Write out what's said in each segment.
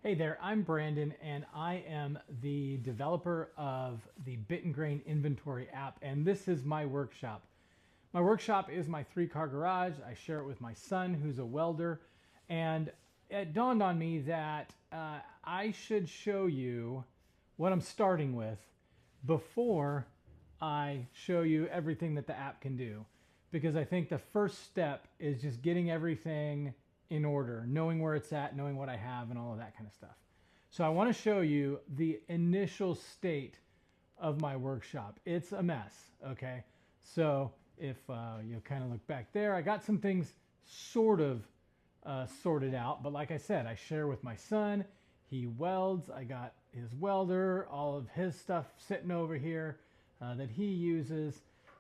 Hey there, I'm Brandon and I am the developer of the Bit and Grain Inventory app, and this is my workshop. My workshop is my 3-car garage. I share it with my son who's a welder, and it dawned on me that I should show you what I'm starting with before I show you everything that the app can do, because I think the first step is just getting everything in order, knowing where it's at, knowing what I have, and all of that kind of stuff. So I want to show you the initial state of my workshop. It's a mess, okay? So if you kind of look back there, I got some things sort of sorted out, but like I said, I share with my son. He welds. I got his welder, all of his stuff sitting over here that he uses.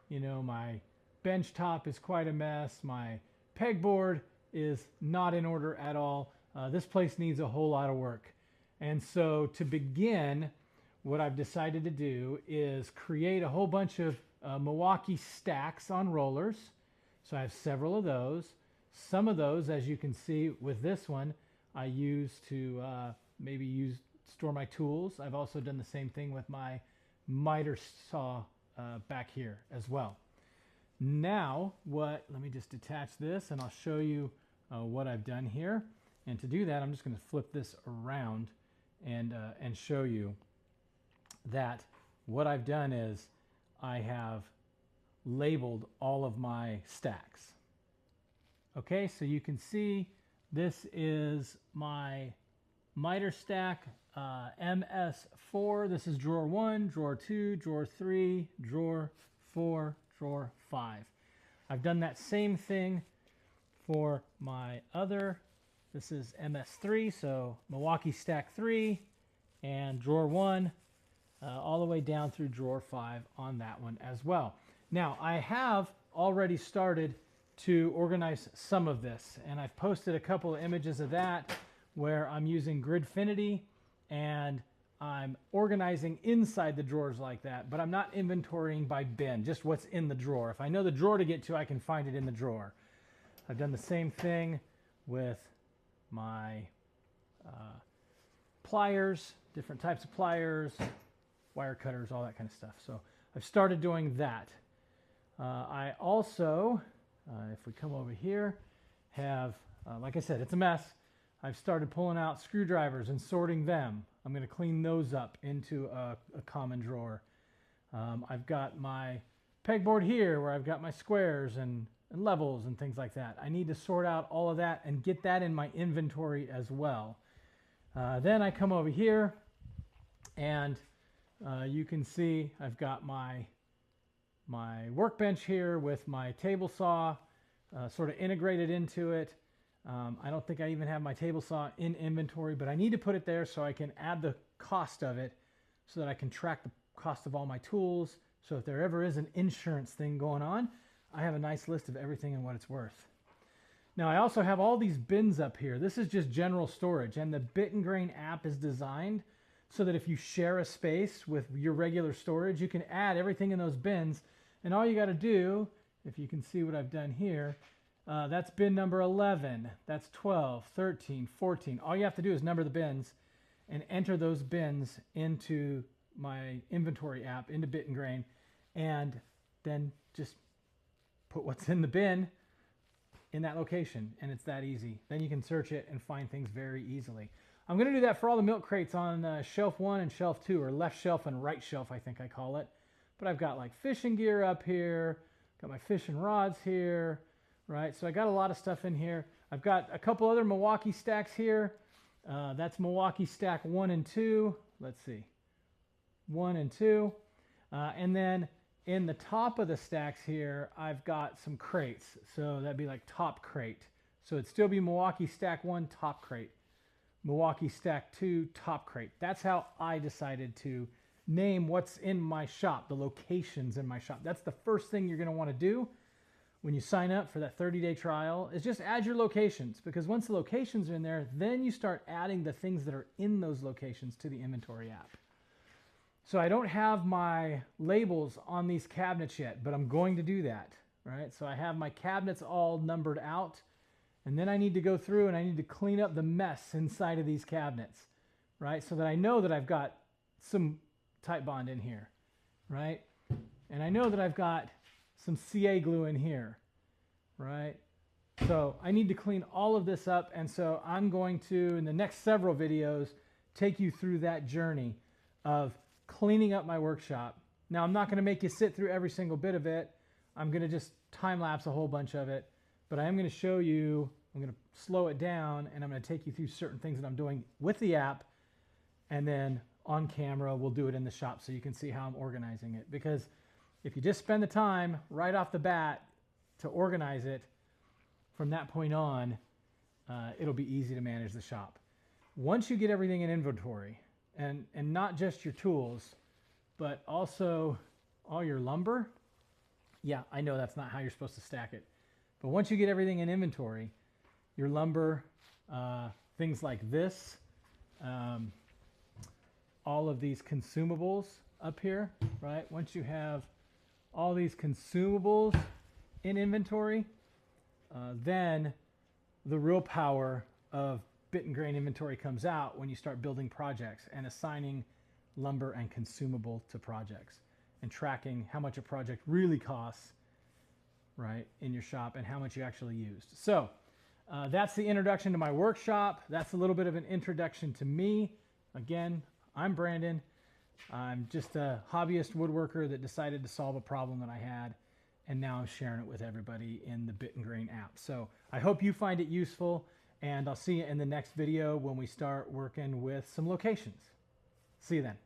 You know, my bench top is quite a mess. My pegboard is not in order at all. This place needs a whole lot of work. And so to begin, what I've decided to do is create a whole bunch of Milwaukee stacks on rollers. So I have several of those. Some of those, as you can see with this one, I use to store my tools. I've also done the same thing with my miter saw back here as well. Now, let me just detach this and I'll show you what I've done here. And to do that, I'm just going to flip this around and show you that what I've done is I have labeled all of my stacks. Okay, so you can see this is my miter stack, MS4. This is drawer 1, drawer 2, drawer 3, drawer 4, drawer 5. I've done that same thing for my other. This is MS3, so Milwaukee stack 3 and drawer 1 all the way down through drawer 5 on that one as well. Now I have already started to organize some of this, and I've posted a couple of images of that where I'm using Gridfinity and I'm organizing inside the drawers like that, but I'm not inventorying by bin, just what's in the drawer. If I know the drawer to get to, I can find it in the drawer. I've done the same thing with my pliers, different types of pliers, wire cutters, all that kind of stuff. So I've started doing that. I also, if we come over here, have, like I said, it's a mess. I've started pulling out screwdrivers and sorting them. I'm going to clean those up into a common drawer. I've got my pegboard here where I've got my squares and levels and things like that. I need to sort out all of that and get that in my inventory as well. Then I come over here and you can see I've got my workbench here with my table saw sort of integrated into it. I don't think I even have my table saw in inventory, but I need to put it there so I can add the cost of it so that I can track the cost of all my tools. So if there ever is an insurance thing going on, I have a nice list of everything and what it's worth. Now I also have all these bins up here. This is just general storage, and the Bit and Grain app is designed so that if you share a space with your regular storage, you can add everything in those bins. And all you got to do, if you can see what I've done here, that's bin number 11, that's 12, 13, 14. All you have to do is number the bins and enter those bins into my inventory app, into Bit and Grain, and then just put what's in the bin in that location, and it's that easy. Then you can search it and find things very easily. I'm going to do that for all the milk crates on shelf 1 and shelf 2, or left shelf and right shelf, I think I call it. But I've got like fishing gear up here, got my fishing rods here, right? So I got a lot of stuff in here. I've got a couple other Milwaukee stacks here. That's Milwaukee stack 1 and 2. Let's see, 1 and 2. And then in the top of the stacks here, I've got some crates. So that'd be like top crate. So it'd still be Milwaukee stack 1 top crate, Milwaukee stack 2 top crate. That's how I decided to name what's in my shop, the locations in my shop. That's the first thing you're going to want to do when you sign up for that 30-day trial, is just add your locations, because once the locations are in there, then you start adding the things that are in those locations to the inventory app. So I don't have my labels on these cabinets yet, but I'm going to do that, right? So I have my cabinets all numbered out, and then I need to go through and I need to clean up the mess inside of these cabinets. right? So that I know that I've got some type bond in here, right? And I know that I've got some CA glue in here, right? So I need to clean all of this up, and so I'm going to, in the next several videos, take you through that journey of cleaning up my workshop. Now, I'm not going to make you sit through every single bit of it. I'm going to just time-lapse a whole bunch of it, but I am going to show you, I'm going to slow it down, and I'm going to take you through certain things that I'm doing with the app, and then on camera, we'll do it in the shop so you can see how I'm organizing it. Because if you just spend the time right off the bat to organize it, from that point on, it'll be easy to manage the shop. Once you get everything in inventory, and not just your tools, but also all your lumber. Yeah, I know that's not how you're supposed to stack it. But once you get everything in inventory, your lumber, things like this, all of these consumables up here, right? Once you have all these consumables in inventory, then the real power of bit and grain inventory comes out when you start building projects and assigning lumber and consumable to projects and tracking how much a project really costs, right, in your shop and how much you actually used. So that's the introduction to my workshop. That's a little bit of an introduction to me. Again, I'm Brandon. I'm just a hobbyist woodworker that decided to solve a problem that I had, and now I'm sharing it with everybody in the Bit and Grain app. So I hope you find it useful, and I'll see you in the next video when we start working with some locations. See you then.